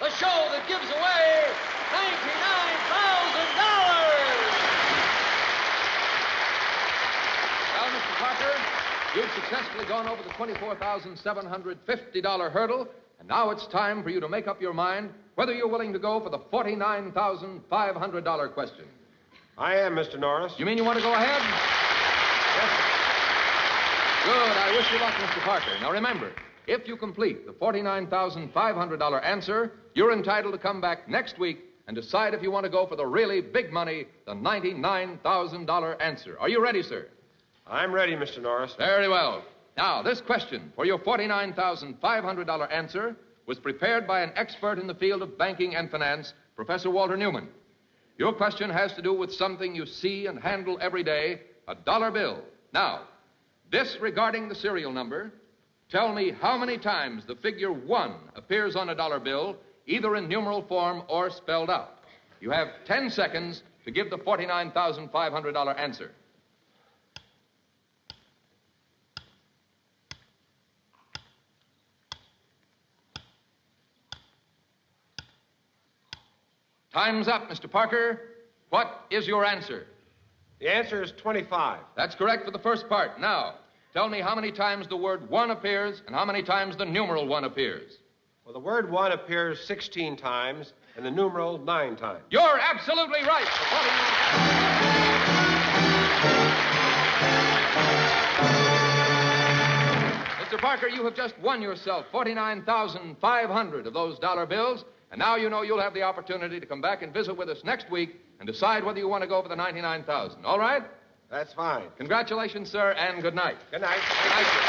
the show that gives away $99,000. Well, Mr. Parker, you've successfully gone over the $24,750 hurdle, and now it's time for you to make up your mind whether you're willing to go for the $49,500 question. I am, Mr. Norris. You mean you want to go ahead? Yes, sir. Good. I wish you luck, Mr. Parker. Now, remember, if you complete the $49,500 answer, you're entitled to come back next week and decide if you want to go for the really big money, the $99,000 answer. Are you ready, sir? I'm ready, Mr. Norris. Very well. Now, this question for your $49,500 answer was prepared by an expert in the field of banking and finance, Professor Walter Newman. Your question has to do with something you see and handle every day, a dollar bill. Now, disregarding the serial number, tell me how many times the figure 1 appears on a dollar bill, either in numeral form or spelled out. You have 10 seconds to give the $49,500 answer. Time's up, Mr. Parker. What is your answer? The answer is 25. That's correct for the first part. Now, tell me how many times the word 1 appears and how many times the numeral 1 appears. Well, the word 1 appears 16 times and the numeral 9 times. You're absolutely right. Mr. Parker, you have just won yourself 49,500 of those dollar bills, and now you know you'll have the opportunity to come back and visit with us next week and decide whether you want to go for the 99,000. All right? That's fine. Congratulations, sir, and good night. Good night. Good night, sir.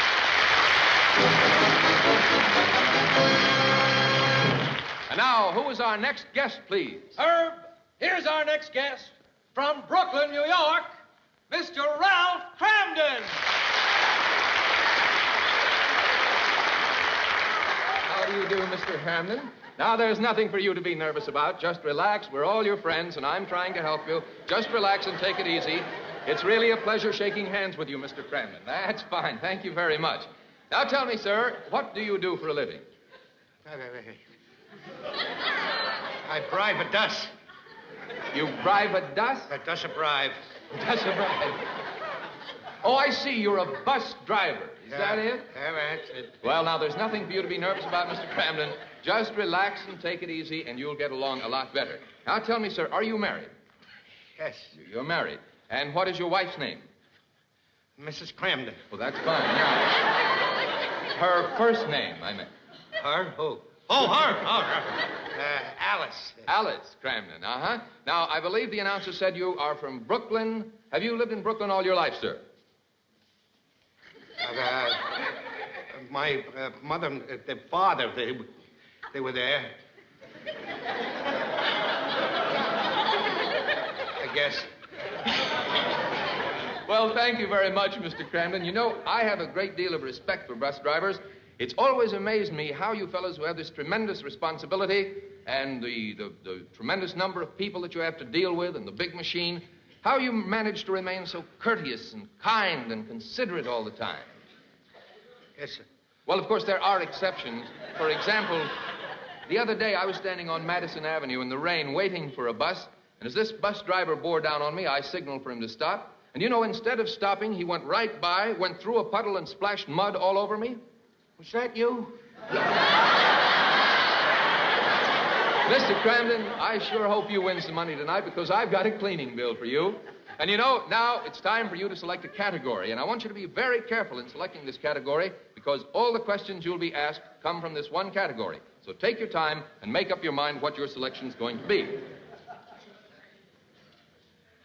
And now, who is our next guest, please? Herb, here's our next guest from Brooklyn, New York, Mr. Ralph Cramden. How do you do, Mr. Hamden? Now, there's nothing for you to be nervous about. Just relax. We're all your friends, and I'm trying to help you. Just relax and take it easy. It's really a pleasure shaking hands with you, Mr. Cramden. That's fine. Thank you very much. Now, tell me, sir, what do you do for a living? I bribe a dus. You bribe a dus? A dus a bribe. Dus a bribe. Oh, I see. You're a bus driver. Is that it? Yeah, that's it. Well, now, there's nothing for you to be nervous about, Mr. Cramden. Just relax and take it easy, and you'll get along a lot better. Now, tell me, sir, are you married? Yes. You're married. And what is your wife's name? Mrs. Cramden. Well, that's fine. Now, her first name, I meant. Her? Who? Oh, her. Oh, her. Alice. Alice Cramden, uh-huh. Now, I believe the announcer said you are from Brooklyn. Have you lived in Brooklyn all your life, sir? My mother and father, they were there. I guess. Well, thank you very much, Mr. Cramden. You know, I have a great deal of respect for bus drivers. It's always amazed me how you fellows who have this tremendous responsibility and the tremendous number of people that you have to deal with and the big machine, how you manage to remain so courteous and kind and considerate all the time. Yes, sir. Well, of course, there are exceptions. For example, the other day I was standing on Madison Avenue in the rain waiting for a bus, and as this bus driver bore down on me, I signaled for him to stop. And you know, instead of stopping, he went right by, went through a puddle and splashed mud all over me. Was that you? Mr. Cramden, I sure hope you win some money tonight because I've got a cleaning bill for you. And you know, now it's time for you to select a category. And I want you to be very careful in selecting this category because all the questions you'll be asked come from this one category. So take your time and make up your mind what your selection's going to be.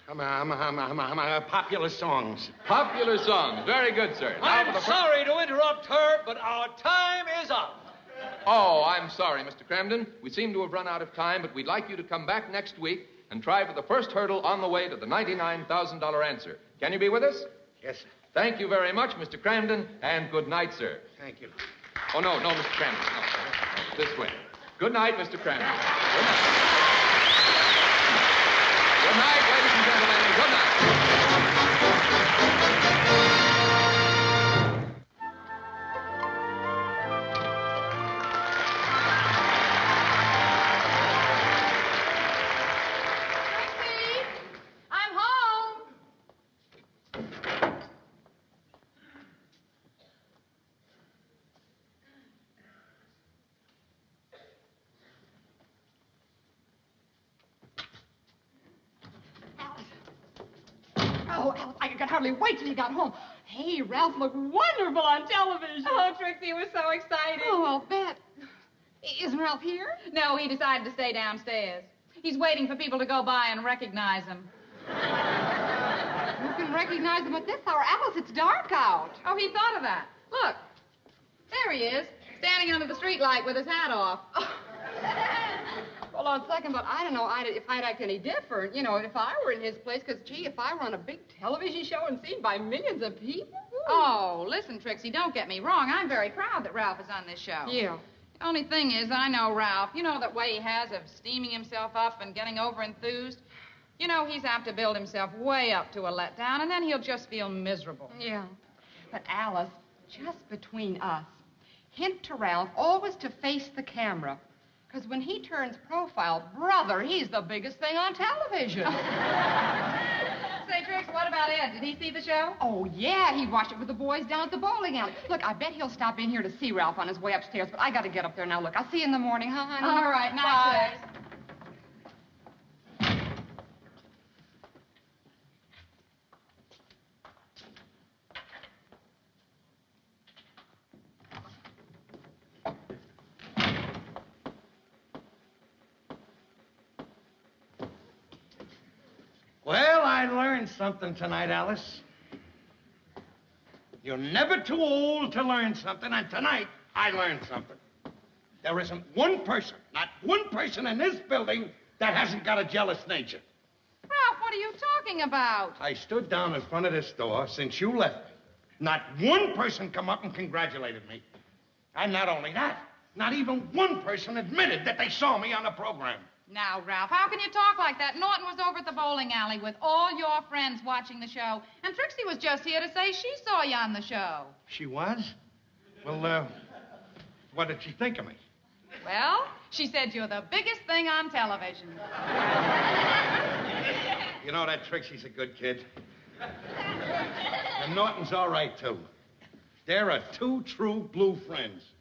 Popular songs. Popular songs. Very good, sir. Now I'm sorry to interrupt her, but our time is up. Oh, I'm sorry, Mr. Cramden. We seem to have run out of time, but we'd like you to come back next week and try for the first hurdle on the way to the $99,000 answer. Can you be with us? Yes, sir. Thank you very much, Mr. Cramden, and good night, sir. Thank you. Oh, no, Mr. Cramden. No, this way. Good night, Mr. Cramden. Good night. Good night, ladies and gentlemen. Good night. Oh, Alice, I could hardly wait till he got home. Hey, Ralph looked wonderful on television. Oh, Trixie, it was so exciting. Oh, I'll bet. Isn't Ralph here? No, he decided to stay downstairs. He's waiting for people to go by and recognize him. You can recognize him at this hour. Alice, it's dark out. Oh, he thought of that. Look, there he is, standing under the streetlight with his hat off. Hold on a second, but I don't know if I'd act any different. You know, if I were in his place, because, gee, if I were on a big television show and seen by millions of people. Oh, listen, Trixie, don't get me wrong. I'm very proud that Ralph is on this show. Yeah. The only thing is, I know Ralph. You know that way he has of steaming himself up and getting over-enthused? You know, he's apt to build himself way up to a letdown, and then he'll just feel miserable. Yeah. But, Alice, just between us, hint to Ralph always to face the camera. Because when he turns profile, brother, he's the biggest thing on television. Say, Trix, what about Ed? Did he see the show? Oh, yeah, he watched it with the boys down at the bowling alley. Look, I bet he'll stop in here to see Ralph on his way upstairs, but I got to get up there now. Look, I'll see you in the morning, huh, honey? All right, night, Trix. Well, I learned something tonight, Alice. You're never too old to learn something, and tonight I learned something. There isn't one person, not one person in this building that hasn't got a jealous nature. Ralph, what are you talking about? I stood down in front of this door since you left me. Not one person come up and congratulated me. And not only that, not even one person admitted that they saw me on the program. Now, Ralph, how can you talk like that? Norton was over at the bowling alley with all your friends watching the show, and Trixie was just here to say she saw you on the show. She was? Well, what did she think of me? Well, she said you're the biggest thing on television. You know, that Trixie's a good kid. And Norton's all right, too. They're a two true blue friends.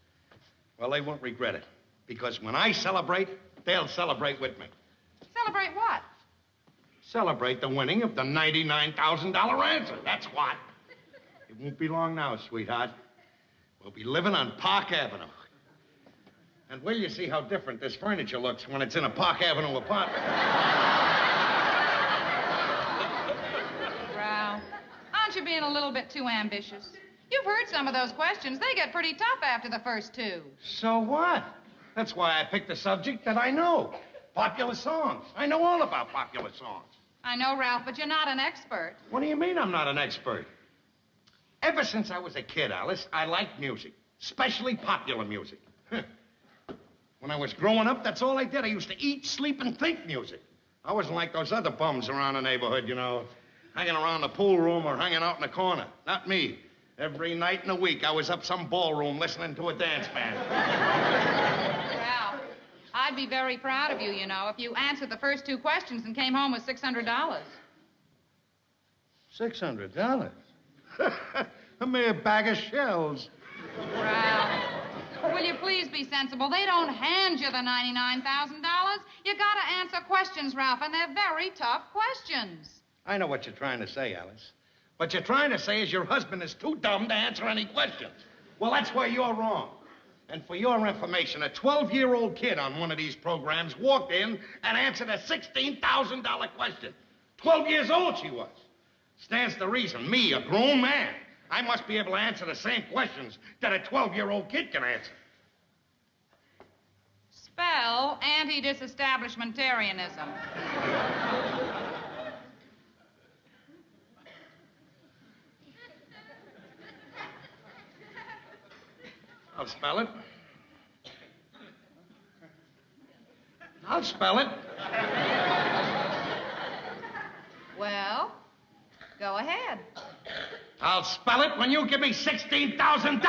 Well, they won't regret it, because when I celebrate, they'll celebrate with me. Celebrate what? Celebrate the winning of the $99,000 answer. That's what. It won't be long now, sweetheart. We'll be living on Park Avenue. And will you see how different this furniture looks when it's in a Park Avenue apartment? Ralph, aren't you being a little bit too ambitious? You've heard some of those questions. They get pretty tough after the first two. So what? That's why I picked a subject that I know. Popular songs. I know all about popular songs. I know, Ralph, but you're not an expert. What do you mean I'm not an expert? Ever since I was a kid, Alice, I liked music, especially popular music. When I was growing up, that's all I did. I used to eat, sleep, and think music. I wasn't like those other bums around the neighborhood, you know, hanging around the pool room or hanging out in the corner. Not me. Every night in the week, I was up some ballroom listening to a dance band. Ralph, I'd be very proud of you, you know, if you answered the first two questions and came home with $600. $600? A mere bag of shells. Ralph, will you please be sensible? They don't hand you the $99,000. You gotta answer questions, Ralph, and they're very tough questions. I know what you're trying to say, Alice. What you're trying to say is your husband is too dumb to answer any questions. Well, that's where you're wrong. And for your information, a 12-year-old kid on one of these programs walked in and answered a $16,000 question. 12 years old she was. Stands to reason, me, a grown man, I must be able to answer the same questions that a 12-year-old kid can answer. Spell anti-disestablishmentarianism. I'll spell it. I'll spell it. Well, go ahead. I'll spell it when you give me $16,000 for spelling it.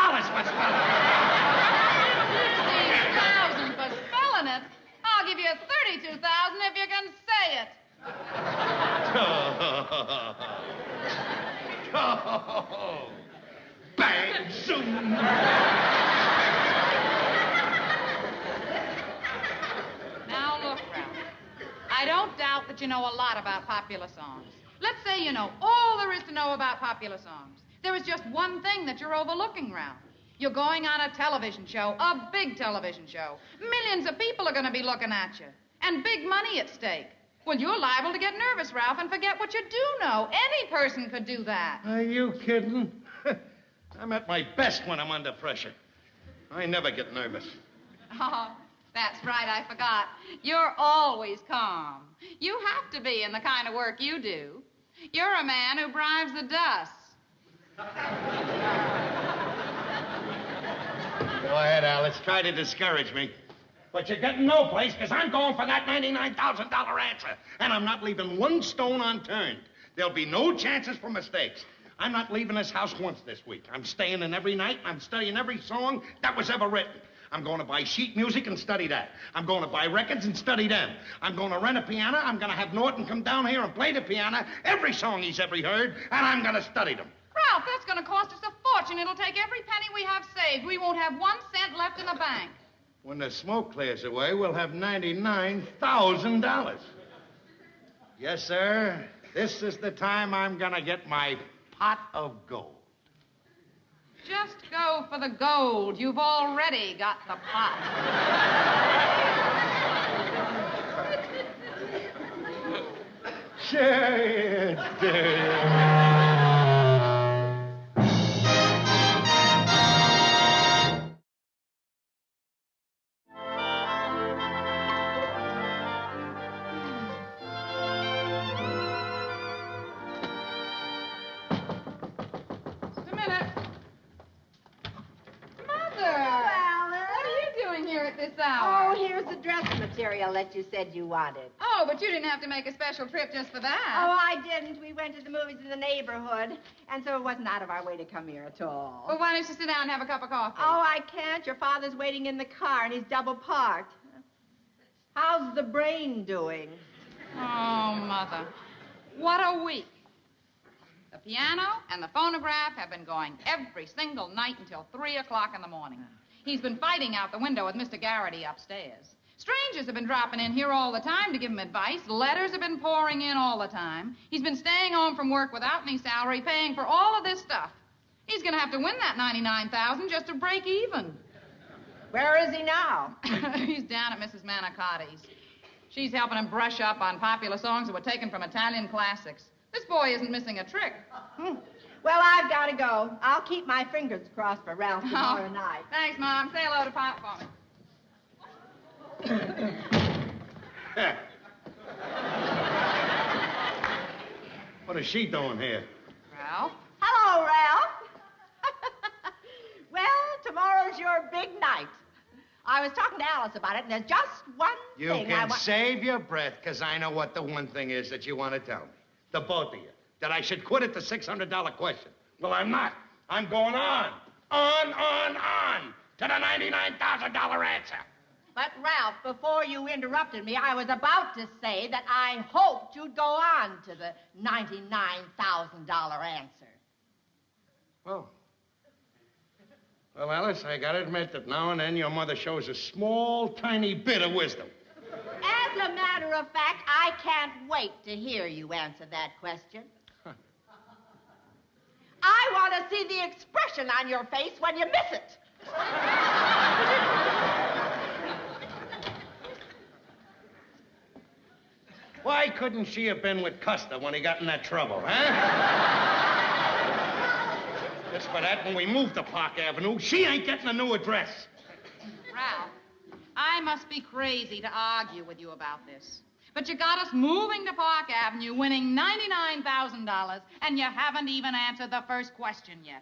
$16,000 for spelling it? I'll give you $32,000 if you can say it. Oh, bang, zoom. Now, look, Ralph. I don't doubt that you know a lot about popular songs. Let's say you know all there is to know about popular songs. There is just one thing that you're overlooking, Ralph. You're going on a television show, a big television show. Millions of people are going to be looking at you, and big money at stake. Well, you're liable to get nervous, Ralph, and forget what you do know. Any person could do that. Are you kidding? I'm at my best when I'm under pressure. I never get nervous. Oh, that's right, I forgot. You're always calm. You have to be in the kind of work you do. You're a man who bribes the dust. Go ahead, Alice. Try to discourage me. But you're getting no place, because I'm going for that $99,000 answer. And I'm not leaving one stone unturned. There'll be no chances for mistakes. I'm not leaving this house once this week. I'm staying in every night, and I'm studying every song that was ever written. I'm going to buy sheet music and study that. I'm going to buy records and study them. I'm going to rent a piano. I'm going to have Norton come down here and play the piano, every song he's ever heard, and I'm going to study them. Ralph, that's going to cost us a fortune. It'll take every penny we have saved. We won't have 1 cent left in the bank. When the smoke clears away, we'll have $99,000. Yes, sir. This is the time I'm going to get my pot of gold. Just go for the gold. You've already got the pot. Sure you do. Oh, here's the dress material that you said you wanted. Oh, but you didn't have to make a special trip just for that. Oh, I didn't. We went to the movies in the neighborhood, and so it wasn't out of our way to come here at all. Well, why don't you sit down and have a cup of coffee? Oh, I can't. Your father's waiting in the car, and he's double parked. How's the brain doing? Oh, Mother. What a week. The piano and the phonograph have been going every single night until 3 o'clock in the morning. He's been fighting out the window with Mr. Garrity upstairs. Strangers have been dropping in here all the time to give him advice. Letters have been pouring in all the time. He's been staying home from work without any salary, paying for all of this stuff. He's going to have to win that $99,000 just to break even. Where is he now? He's down at Mrs. Manicotti's. She's helping him brush up on popular songs that were taken from Italian classics. This boy isn't missing a trick. Well, I've got to go. I'll keep my fingers crossed for Ralph tomorrow night. Thanks, Mom. Say hello to Pop for me. What is she doing here? Ralph? Hello, Ralph. Well, tomorrow's your big night. I was talking to Alice about it, and there's just one thing You can save your breath, because I know what the one thing is that you want to tell me. The both of you. That I should quit at the $600 question. Well, I'm not. I'm going on to the $99,000 answer. But, Ralph, before you interrupted me, I was about to say that I hoped you'd go on to the $99,000 answer. Well, Alice, I gotta admit that now and then your mother shows a small, tiny bit of wisdom. As a matter of fact, I can't wait to hear you answer that question. I want to see the expression on your face when you miss it. Why couldn't she have been with Custer when he got in that trouble, huh? Just for that, when we moved to Park Avenue, she ain't getting a new address. Ralph, I must be crazy to argue with you about this. But you got us moving to Park Avenue, winning $99,000, and you haven't even answered the first question yet.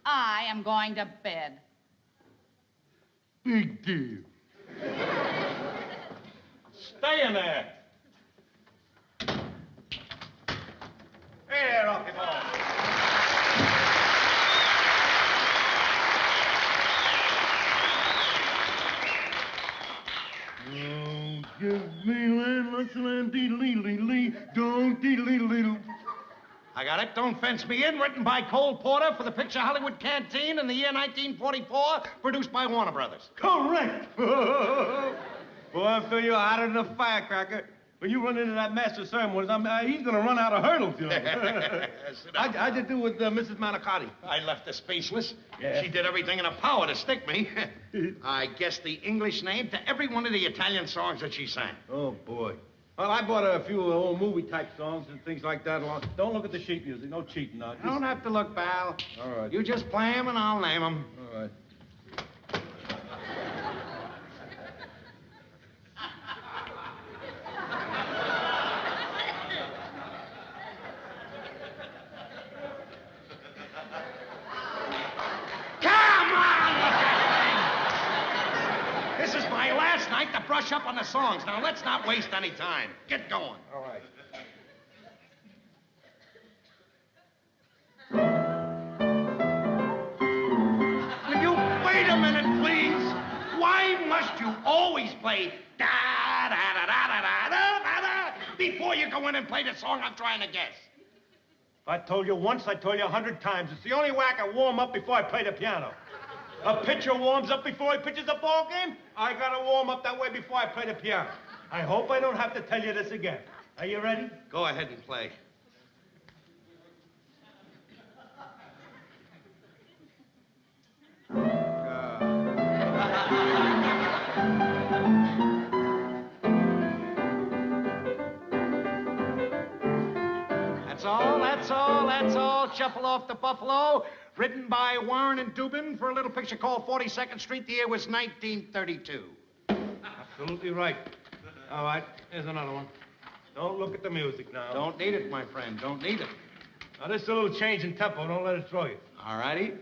I am going to bed. Big deal. Stay in there. Hey there, Rocky Ball. Don't give me don't diddly-lee-lee. I got it. Don't Fence Me In, written by Cole Porter for the Picture Hollywood Canteen in the year 1944, produced by Warner Brothers. Correct. Boy, I feel you hotter than a firecracker. When you run into that master ceremonies, he's going to run out of hurdles, you know. How'd you do with Mrs. Manicotti? I left her speechless. Yeah. She did everything in her power to stick me. I guessed the English name to every one of the Italian songs that she sang. Oh, boy. Well, I bought a few old movie-type songs and things like that along. Don't look at the sheet music. No cheating now. Don't have to look, pal. All right. You just play 'em and I'll name 'em. All right. To brush up on the songs. Now, let's not waste any time. Get going. All right. Will you wait a minute, please? Why must you always play da-da-da-da-da-da-da-da before you go in and play the song I'm trying to guess? I told you once, I told you 100 times. It's the only way I can warm up before I play the piano. A pitcher warms up before he pitches a ball game. I gotta warm up that way before I play the piano. I hope I don't have to tell you this again. Are you ready? Go ahead and play. That's all. Shuffle off the Buffalo. Written by Warren and Dubin for a little picture called 42nd Street. The year was 1932. Absolutely right. All right, here's another one. Don't look at the music now. Don't need it, my friend. Don't need it. Now, this is a little change in tempo. Don't let it throw you. All righty.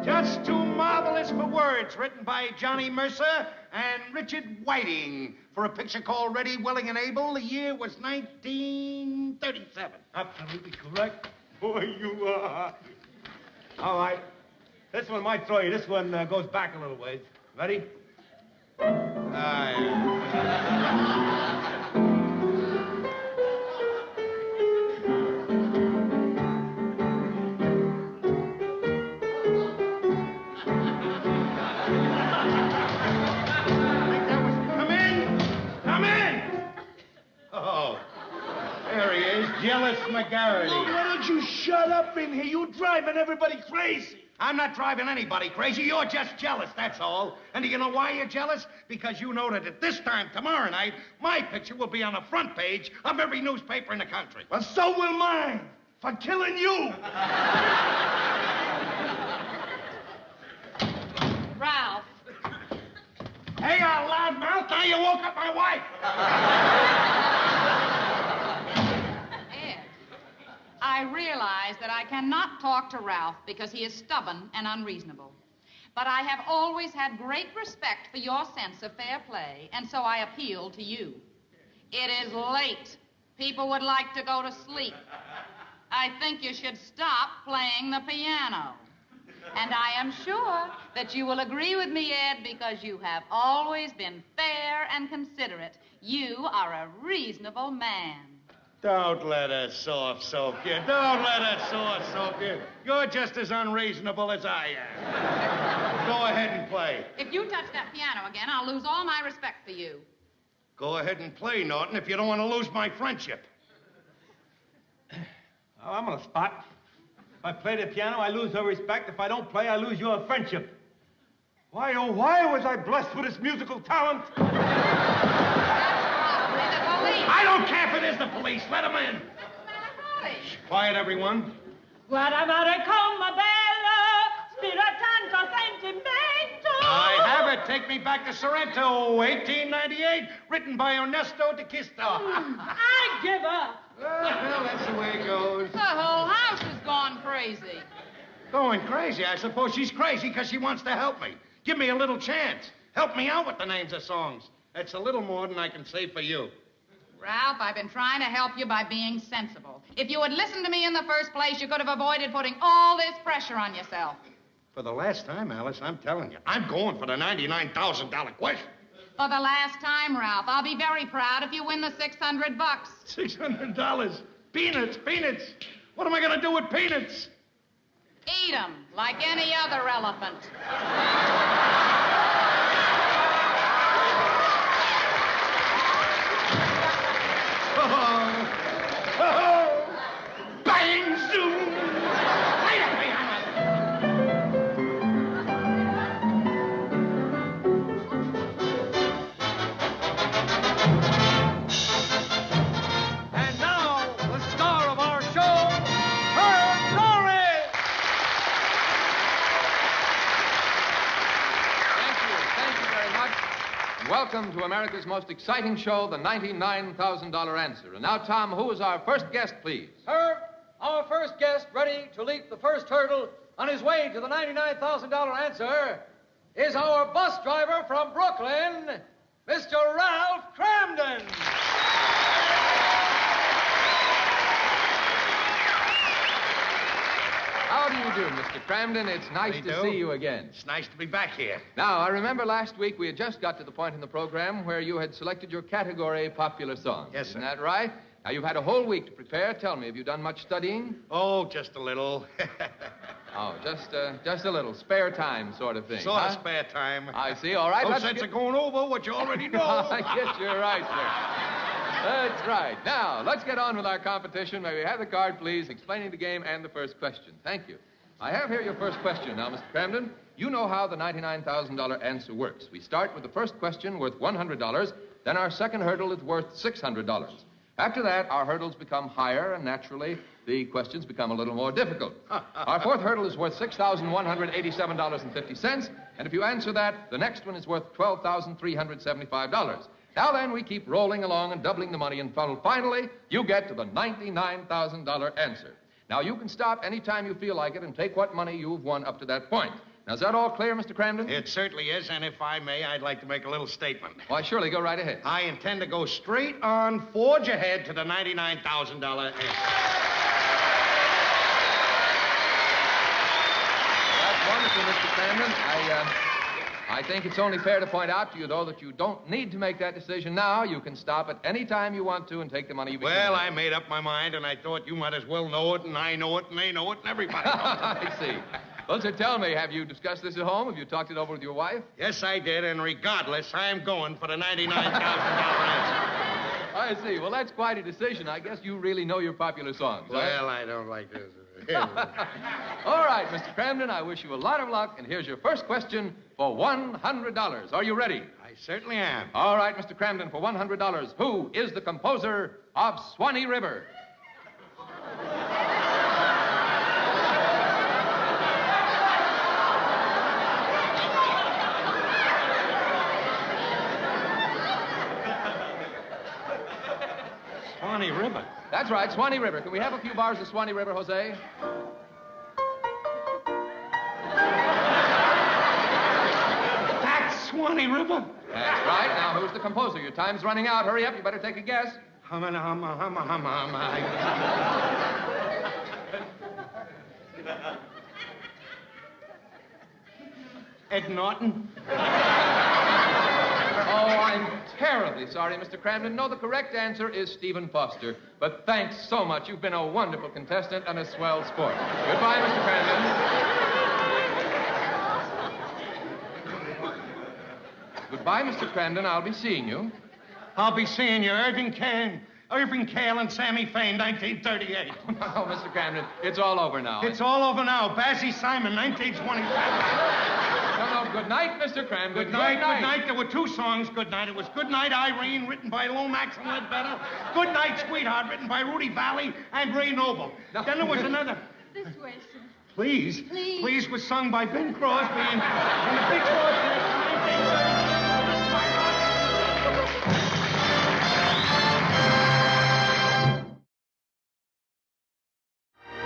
Just Too Marvelous for Words, written by Johnny Mercer and Richard Whiting for a picture called Ready, Willing, and Able. The year was 1937. Absolutely correct. Boy, you are. All right. This one might throw you. This one goes back a little ways. Ready? Jealous McGarity. Look, why don't you shut up in here? You're driving everybody crazy. I'm not driving anybody crazy. You're just jealous, that's all. And do you know why you're jealous? Because you know that at this time tomorrow night, my picture will be on the front page of every newspaper in the country. Well, so will mine. For killing you. Ralph. Hey, loudmouth, now you woke up my wife. I realize that I cannot talk to Ralph because he is stubborn and unreasonable. But I have always had great respect for your sense of fair play, and so I appeal to you. It is late. People would like to go to sleep. I think you should stop playing the piano. And I am sure that you will agree with me, Ed, because you have always been fair and considerate. You are a reasonable man. Don't let her soft-soap you. Don't let her soft-soap you. You're just as unreasonable as I am. Go ahead and play. If you touch that piano again, I'll lose all my respect for you. Go ahead and play, Norton, if you don't want to lose my friendship. Oh, I'm on a spot. If I play the piano, I lose her respect. If I don't play, I lose your friendship. Why, oh, why was I blessed with this musical talent? I don't care if it is the police. Let them in. Quiet, everyone. Guardamare come bella, spiratanto sentimento. I have it. Take me back to Sorrento, 1898, written by Ernesto de Kisto. I give up. Well, that's the way it goes. The whole house has gone crazy. Going crazy? I suppose she's crazy because she wants to help me. Give me a little chance. Help me out with the names of songs. That's a little more than I can say for you. Ralph, I've been trying to help you by being sensible. If you had listened to me in the first place, you could have avoided putting all this pressure on yourself. For the last time, Alice, I'm telling you, I'm going for the $99,000 question. For the last time, Ralph, I'll be very proud if you win the $600. $600? Peanuts, peanuts. What am I going to do with peanuts? eat 'em like any other elephant. Bang, zoom! Later, piano! And now, the star of our show, Herb Laurie! Thank you very much. And welcome to America's most exciting show, the $99,000 Answer. And now, Tom, who is our first guest, please? Herb, our first guest ready to leap the first hurdle on his way to the $99,000 answer is our bus driver from Brooklyn, Mr. Ralph Cramden. How do you do, Mr. Cramden? It's nice How do to you do? see you again. It's nice to be back here. Now, I remember last week we had just got to the point in the program where you had selected your category popular song. Yes, Isn't sir. that right? Now, you've had a whole week to prepare. Tell me, have you done much studying? Oh, just a little. Oh, just a little spare time sort of thing. Sort of huh? spare time. I see. All right. No let's sense get- of going over what you already know. I guess you're right, sir. That's right. Now, let's get on with our competition. May we have the card, please, explaining the game and the first question. Thank you. I have here your first question now, Mr. Cramden. You know how the $99,000 answer works. We start with the first question worth $100, then our second hurdle is worth $600. After that, our hurdles become higher, and naturally, the questions become a little more difficult. Our fourth hurdle is worth $6,187.50, and if you answer that, the next one is worth $12,375. Now then, we keep rolling along and doubling the money until finally you get to the $99,000 answer. Now, you can stop any time you feel like it and take what money you've won up to that point. Now, is that all clear, Mr. Cramden? It certainly is, and if I may, I'd like to make a little statement. Why, surely, go right ahead. I intend to go straight on, forge ahead to the $99,000 answer. That's wonderful, Mr. Cramden. I think it's only fair to point out to you, though, that you don't need to make that decision now. You can stop at any time you want to and take the money you begin Well, with. I made up my mind, and I thought you might as well know it, and I know it, and they know it, and everybody knows it. I see. Well, sir, tell me, have you discussed this at home? Have you talked it over with your wife? Yes, I did, and regardless, I'm going for the $99,000 answer. I see. Well, that's quite a decision. I guess you really know your popular songs. huh? Well, I don't like this. All right, Mr. Cramden, I wish you a lot of luck, and here's your first question for $100. Are you ready? I certainly am. All right, Mr. Cramden, for $100, who is the composer of Swanee River? Swanee River. That's right, Swanee River. Can we have a few bars of Swanee River, Jose? That's Swanee River? That's right. Now, who's the composer? Your time's running out. Hurry up. You better take a guess. Humma, humma, humma, humma, humma. Ed Norton? Oh, I'm terribly sorry, Mr. Cramden. No, the correct answer is Stephen Foster. But thanks so much. You've been a wonderful contestant and a swell sport. Goodbye, Mr. Cramden. Goodbye, Mr. Cramden. I'll be seeing you. I'll be seeing you, Irving Kane and Sammy Fain, 1938. Oh, Mr. Cramden, it's all over now. It's all over now. Basie Simon, 1927. No, good night, Mr. Cramden. Good night. There were two songs, Good Night. It was Good Night, Irene, written by Lomax and Ledbetter. Good Night, Sweetheart, written by Rudy Valley and Ray Noble. No. Then there was another. This way, sir. Please. Please. Please was sung by Bing Crosby in the Big Crosby.